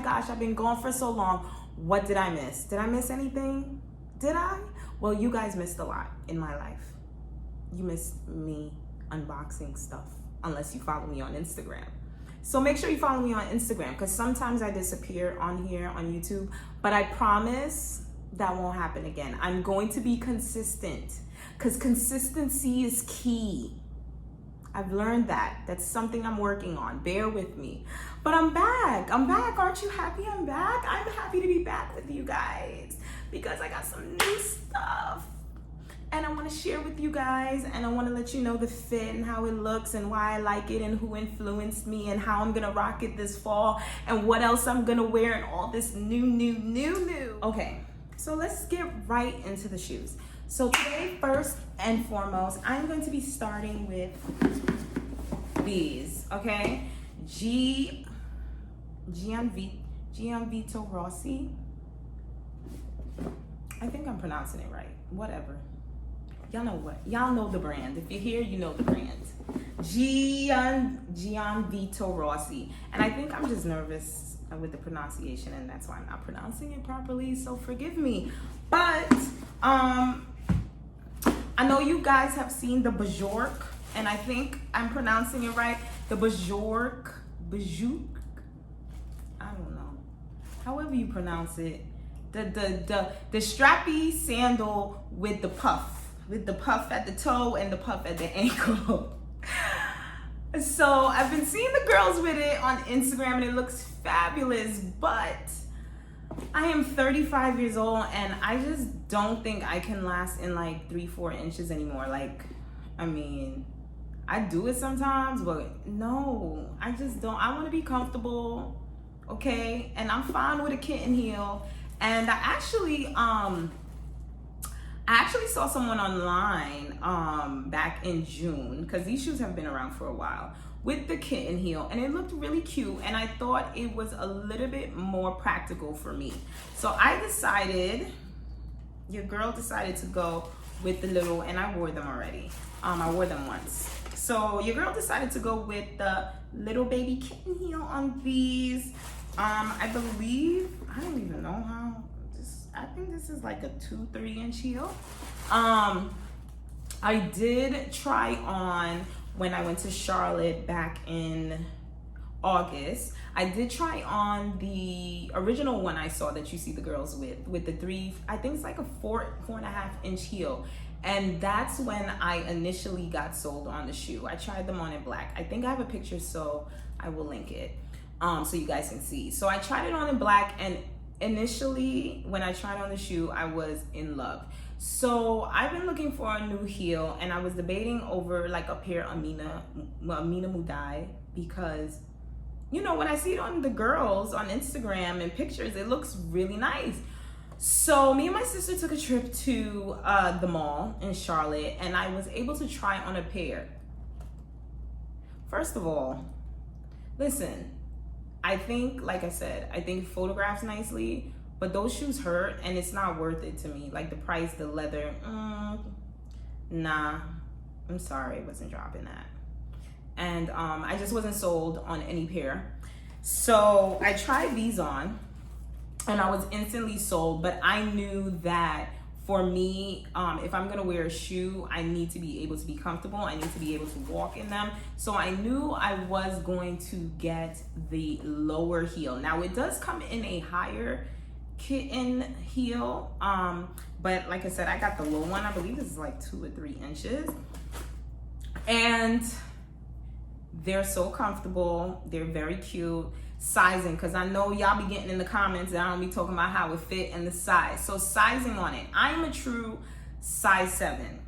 gosh, I've been gone for so long. What did I miss? Did I miss anything? Did I? Well, you guys missed a lot in my life. You missed me unboxing stuff, unless you follow me on Instagram. So make sure you follow me on Instagram, because sometimes I disappear on here on YouTube, but I promise that won't happen again. I'm going to be consistent, because consistency is key. I've learned that. That's something I'm working on. Bear with me. But I'm back. I'm back. Aren't you happy I'm back? I'm happy to be back with you guys because I got some new stuff. And I want to share with you guys, and I want to let you know the fit and how it looks and why I like it and who influenced me and how I'm going to rock it this fall and what else I'm going to wear and all this new. Okay, so let's get right into the shoes. So today, first and foremost, I'm going to be starting with these, okay? Gianvito Rossi. I think I'm pronouncing it right. Whatever. Y'all know what? Y'all know the brand. If you're here, you know the brand. Gianvito Rossi. And I think I'm just nervous with the pronunciation, and that's why I'm not pronouncing it properly, so forgive me. But I know you guys have seen the bijoux, and I think I'm pronouncing it right. The bijoux, I don't know. However you pronounce it. The strappy sandal with the puff at the toe and the puff at the ankle. So I've been seeing the girls with it on Instagram and it looks fabulous, but I am 35 years old and I just don't think I can last in like 3-4 inches anymore. Like, I mean, I do it sometimes, but no, I just don't. I want to be comfortable, okay? And I'm fine with a kitten heel. And I actually saw someone online back in June, because these shoes have been around for a while, with the kitten heel, and it looked really cute, and I thought it was a little bit more practical for me. So your girl decided to go with the little, and I wore them already. I wore them once. So your girl decided to go with the little baby kitten heel on these. I believe, I don't even know how, I think this is like a 2-3 inch heel. I did try on, when I went to Charlotte back in August, I did try on the original one I saw that you see the girls with the 3, I think it's like a 4.5 inch heel. And that's when I initially got sold on the shoe. I tried them on in black. I think I have a picture, so I will link it. So you guys can see. So I tried it on in black, and initially when I tried on the shoe, I was in love. So I've been looking for a new heel, and I was debating over like a pair of Amina Mudai, because you know, when I see it on the girls on Instagram and pictures, it looks really nice. So me and my sister took a trip to the mall in Charlotte, and I was able to try on a pair. First of all, listen, I think, like I said, I think it photographs nicely, but those shoes hurt and it's not worth it to me. Like the price, the leather, nah, I'm sorry, I wasn't dropping that. And I just wasn't sold on any pair. So I tried these on and I was instantly sold, but I knew that for me, if I'm gonna wear a shoe, I need to be able to be comfortable. I need to be able to walk in them. So I knew I was going to get the lower heel. Now it does come in a higher kitten heel, but like I said, I got the low one. I believe this is like 2 or 3 inches. And they're so comfortable. They're very cute. Sizing, because I know y'all be getting in the comments and I don't be talking about how it fit and the size. So sizing on it, I'm a true size 7.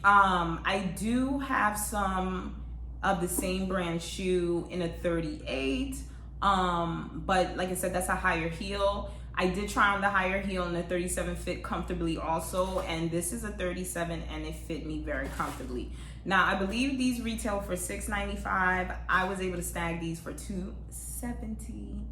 I do have some of the same brand shoe in a 38, but like I said, that's a higher heel. I did try on the higher heel, and the 37 fit comfortably also, and this is a 37 and it fit me very comfortably. Now I believe these retail for $6.95. I was able to snag these for $2.70.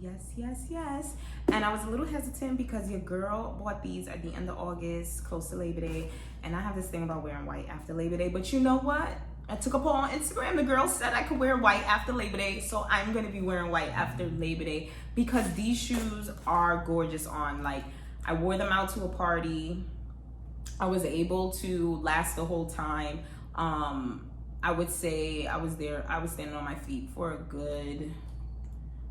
Yes. And I was a little hesitant because your girl bought these at the end of August, close to Labor Day, and I have this thing about wearing white after Labor Day, but you know what? I took a poll on Instagram. The girls said I could wear white after Labor Day, so I'm gonna be wearing white after Labor Day because these shoes are gorgeous on. Like, I wore them out to a party. I was able to last the whole time. I would say I was standing on my feet for a good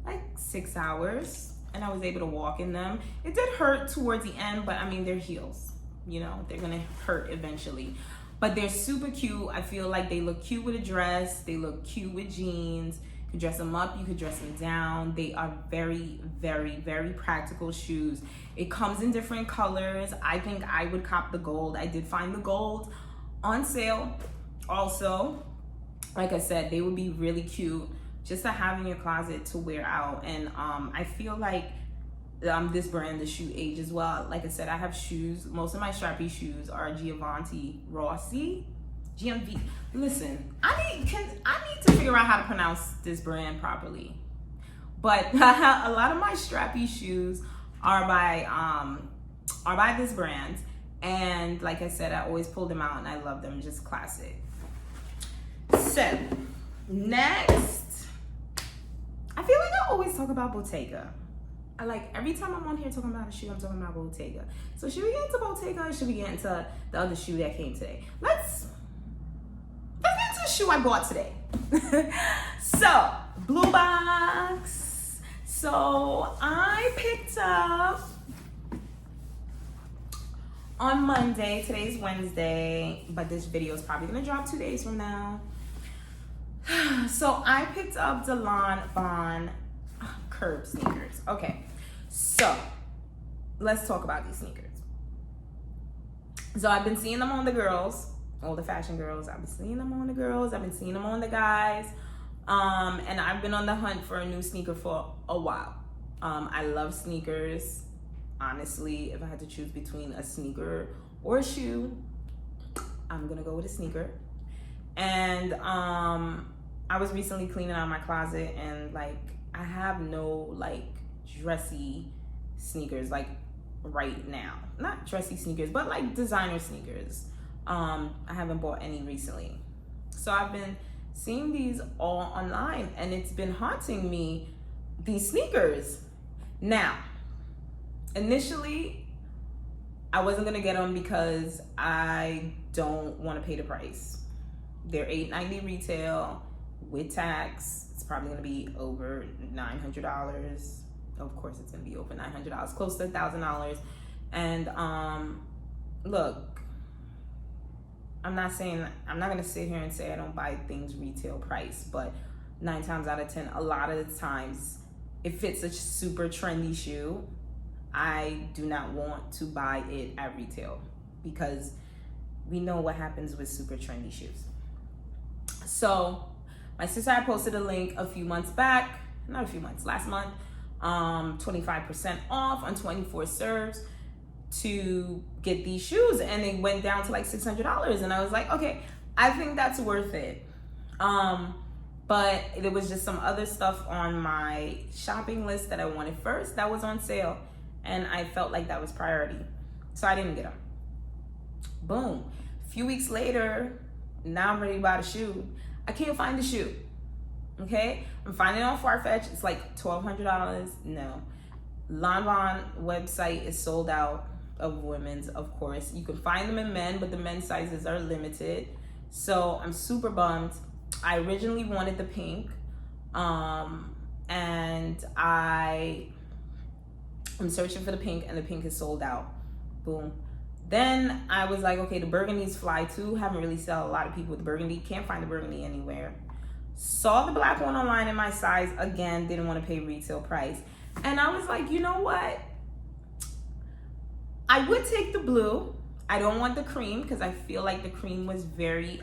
like 6 hours, and I was able to walk in them. It did hurt towards the end, but I mean, they're heels, you know, they're gonna hurt eventually. But they're super cute. I feel like they look cute with a dress. They look cute with jeans. You can dress them up, you can dress them down. They are very, very, very practical shoes. It comes in different colors. I think I would cop the gold. I did find the gold on sale also. Like I said, they would be really cute just to have in your closet to wear out. And I feel like this brand, the shoe age as well. Like I said, I have shoes. Most of my strappy shoes are Gianvito Rossi. Listen, I need to figure out how to pronounce this brand properly. But a lot of my strappy shoes are by this brand. And like I said, I always pull them out and I love them. Just classic. So next, I feel like I always talk about Bottega. I like every time I'm on here talking about a shoe, I'm talking about Bottega. So should we get into Bottega or should we get into the other shoe that came today? Let's get into the shoe I bought today. So, blue box. So I picked up on Monday. Today's Wednesday, but this video is probably gonna drop 2 days from now. So I picked up the Lanvin curb sneakers. Okay, so let's talk about these sneakers. So I've been seeing them on the girls, all the fashion girls. I've been seeing them on the girls. I've been seeing them on the guys. And I've been on the hunt for a new sneaker for a while. I love sneakers. Honestly, if I had to choose between a sneaker or a shoe, I'm gonna go with a sneaker. And I was recently cleaning out my closet, and like I have no like dressy sneakers like right now. Not dressy sneakers, but like designer sneakers. I haven't bought any recently. So I've been seeing these all online and it's been haunting me, these sneakers. Now, initially, I wasn't gonna get them because I don't wanna pay the price. They're $8.90 retail with tax. It's probably gonna be over $900. Of course it's gonna be over $900, close to $1,000. And look, I'm not gonna sit here and say I don't buy things retail price, but 9 times out of 10, a lot of the times, if it's a super trendy shoe, I do not want to buy it at retail because we know what happens with super trendy shoes. So my sister had posted a link a few months back, not a few months, last month, 25% off on 24 serves to get these shoes, and they went down to like $600. And I was like, okay, I think that's worth it. But there was just some other stuff on my shopping list that I wanted first that was on sale, and I felt like that was priority, so I didn't get them. Boom. A few weeks later, now I'm ready to buy the shoe. I can't find the shoe. Okay, I'm finding it on Farfetch. It's like $1,200. No, Lanvin website is sold out of women's. Of course, you can find them in men, but the men's sizes are limited. So I'm super bummed. I originally wanted the pink, and I'm searching for the pink, and the pink is sold out. Boom. Then I was like, okay, the burgundies fly too. Haven't really seen a lot of people with burgundy. Can't find the burgundy anywhere. Saw the black one online in my size. Again, didn't want to pay retail price. And I was like, you know what? I would take the blue. I don't want the cream because I feel like the cream was very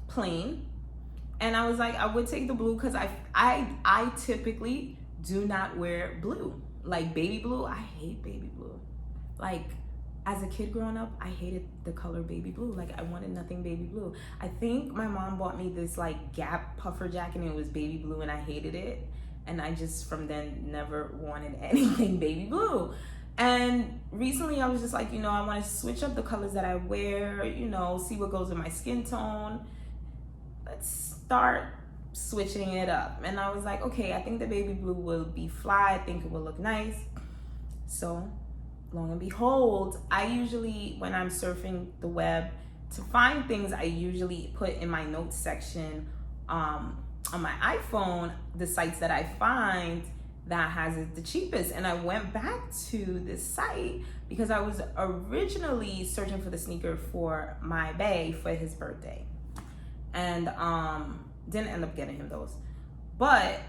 plain. And I was like, I would take the blue because I typically do not wear blue. Like baby blue, I hate baby blue. Like as a kid growing up, I hated the color baby blue. Like I wanted nothing baby blue. I think my mom bought me this like Gap puffer jacket and it was baby blue and I hated it. And I just from then never wanted anything baby blue. And recently I was just like, you know, I want to switch up the colors that I wear, you know, see what goes with my skin tone, let's start switching it up. And I was like, okay, I think the baby blue will be fly. I think it will look nice. So long and behold, I usually, when I'm surfing the web to find things, I usually put in my notes section on my iPhone the sites that I find that has it the cheapest. And I went back to this site because I was originally searching for the sneaker for my bae for his birthday, and didn't end up getting him those. But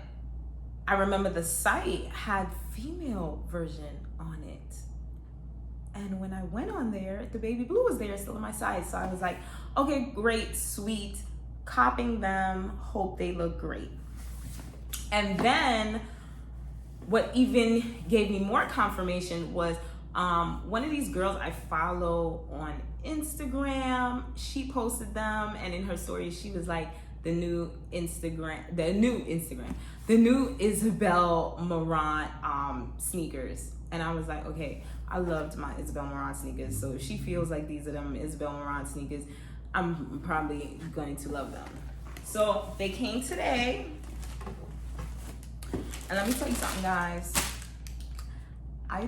I remember the site had female version on it, and when I went on there, the baby blue was there still in my size. So I was like, okay, great, sweet, copping them, hope they look great. And then what even gave me more confirmation was one of these girls I follow on Instagram, she posted them, and in her story she was like, the new Isabel Marant sneakers. And I was like, okay, I loved my Isabel Marant sneakers, so if she feels like these are them Isabel Marant sneakers, I'm probably going to love them. So they came today, and let me tell you something, guys. I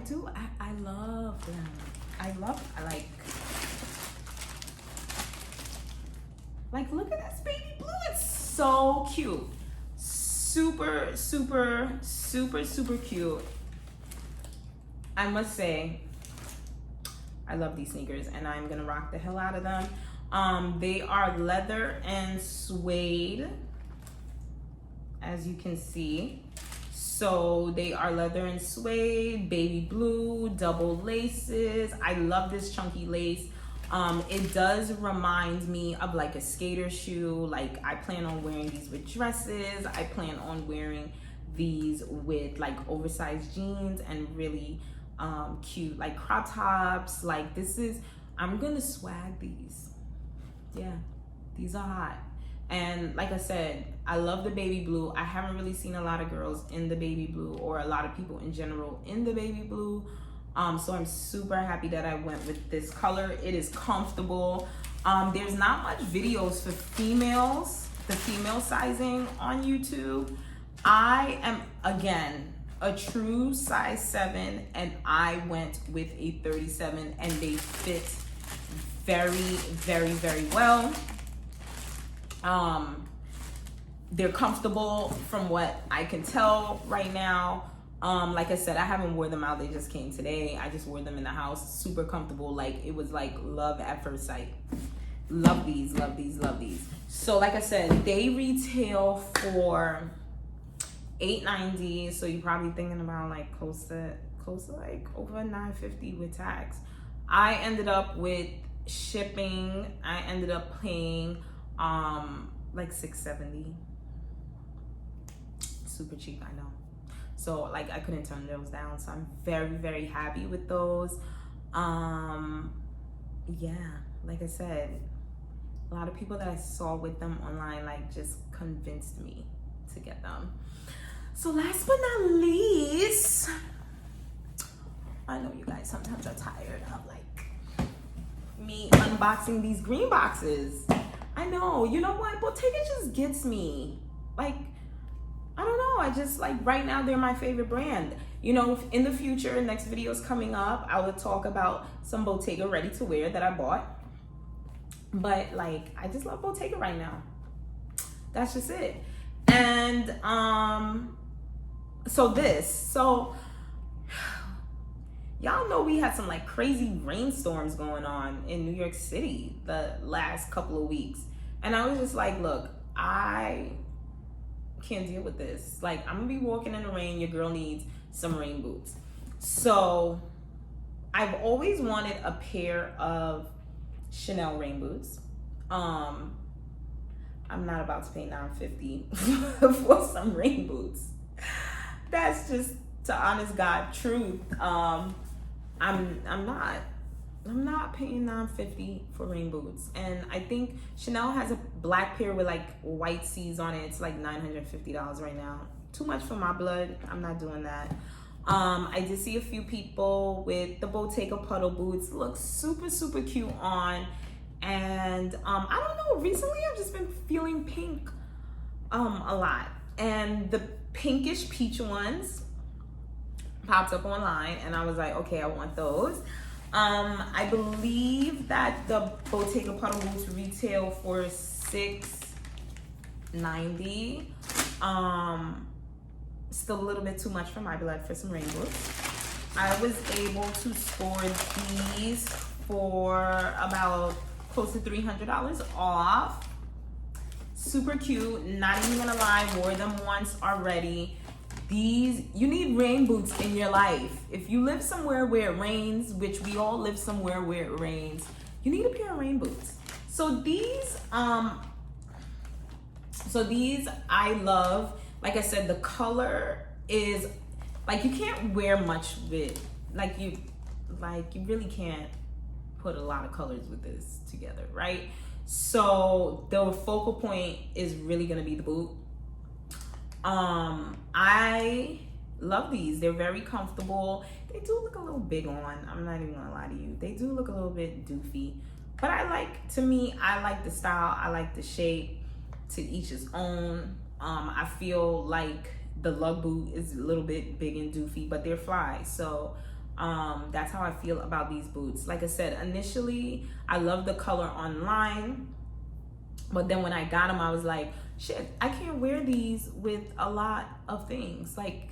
love them. I like, look at this baby blue. It's so cute. Super, super, super, super cute. I must say, I love these sneakers, and I'm gonna rock the hell out of them. They are leather and suede, as you can see. So they are leather and suede, baby blue, double laces. I love this chunky lace. It does remind me of like a skater shoe. Like, I plan on wearing these with dresses. I plan on wearing these with like oversized jeans and really cute like crop tops. Like, I'm gonna swag these. Yeah, these are hot. And like I said, I love the baby blue. I haven't really seen a lot of girls in the baby blue, or a lot of people in general in the baby blue. So I'm super happy that I went with this color. It is comfortable. There's not much videos for females, the female sizing on YouTube. I am, again, a true size 7, and I went with a 37, and they fit very, very, very well. They're comfortable from what I can tell right now. Like I said, I haven't wore them out. They just came today. I just wore them in the house. Super comfortable. Like, it was like love at first sight. Love these, love these, love these. So like I said, they retail for $8.90. So you're probably thinking about like close to like over $9.50 with tax. I ended up with shipping. I ended up paying like $6.70. Super cheap, I know. So like, I couldn't turn those down. So I'm very, very happy with those. Yeah, like I said, a lot of people that I saw with them online like just convinced me to get them. So last but not least, I know you guys sometimes are tired of like me unboxing these green boxes. I know, you know what? Bottega just gets me. Like, I don't know, I just like, right now they're my favorite brand. You know, in the future, next videos coming up, I will talk about some Bottega ready to wear that I bought. But like, I just love Bottega right now. That's just it. And so y'all know we had some like crazy rainstorms going on in New York City the last couple of weeks. And I was just like, look, I can't deal with this. Like, I'm gonna be walking in the rain. Your girl needs some rain boots. So I've always wanted a pair of Chanel rain boots. I'm not about to pay $9.50 for some rain boots. That's just, to honest God truth. I'm not paying $9.50 for rain boots. And I think Chanel has a black pair with like white C's on it. It's like $950 right now. Too much for my blood. I'm not doing that. I did see a few people with the Bottega puddle boots. Look super, super cute on And I don't know, recently I've just been feeling pink a lot. And the pinkish peach ones popped up online, and I was like, okay, I want those. I believe that the Bottega puddle boots retail for $6.90. Still a little bit too much for my blood for some rain boots. I was able to score these for about close to $300 off. Super cute, not even gonna lie, wore them once already. These, you need rain boots in your life. If you live somewhere where it rains, which we all live somewhere where it rains, you need a pair of rain boots. So these I love. Like I said, the color is, like, you can't wear much with, like you really can't put a lot of colors with this together, right? So the focal point is really gonna be the boot. I love these. They're very comfortable. They do look a little big on. I'm not even gonna lie to you. They do look a little bit doofy, but I like the style. I like the shape. To each his own. I feel like the lug boot is a little bit big and doofy, but they're fly. So that's how I feel about these boots. Like I said, initially I love the color online, but then when I got them, I was like, shit, I can't wear these with a lot of things, like,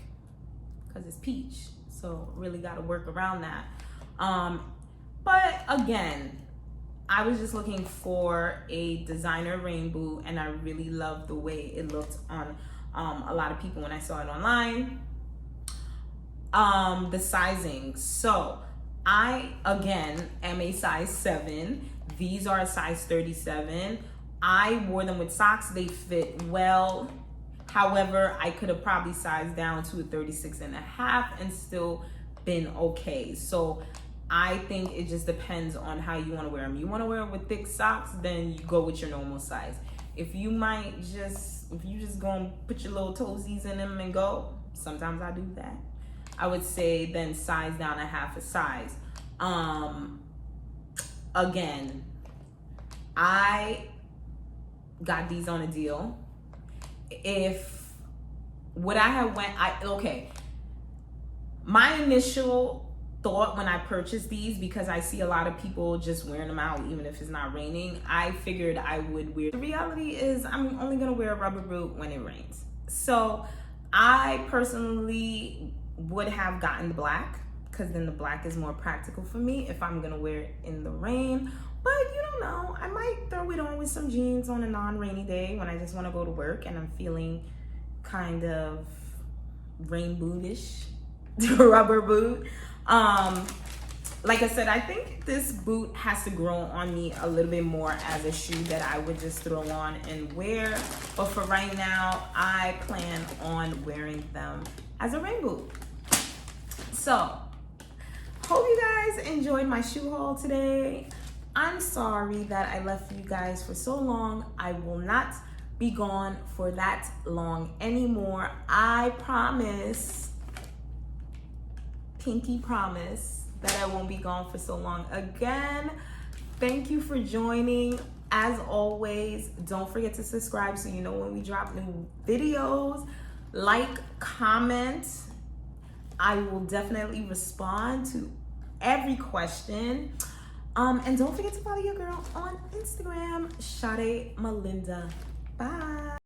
because it's peach. So really got to work around that. But again, I was just looking for a designer rain boot, and I really loved the way it looked on a lot of people when I saw it online. The sizing. So I, again, am a size 7. These are a size 37. I wore them with socks. They fit well. However, I could have probably sized down to a 36.5 and still been okay. So I think it just depends on how you want to wear them. You want to wear them with thick socks, then you go with your normal size. If you just go and put your little toesies in them and go, sometimes I do that. I would say then size down a half a size. Again, I got these on a deal. If would I have my initial thought when I purchased these, because I see a lot of people just wearing them out even if it's not raining, I figured I would wear. The reality is I'm only gonna wear a rubber boot when it rains. So I personally would have gotten the black, because then the black is more practical for me if I'm gonna wear it in the rain. But you don't know, I might throw it on with some jeans on a non-rainy day when I just want to go to work and I'm feeling kind of rain bootish. Rubber boot. Like I said, I think this boot has to grow on me a little bit more as a shoe that I would just throw on and wear. But for right now, I plan on wearing them as a rain boot. So, hope you guys enjoyed my shoe haul today. I'm sorry that I left you guys for so long. I will not be gone for that long anymore. I promise, pinky promise, that I won't be gone for so long again. Thank you for joining. As always, don't forget to subscribe so you know when we drop new videos. Like, comment. I will definitely respond to every question. And don't forget to follow your girl on Instagram, Sade Melinda. Bye.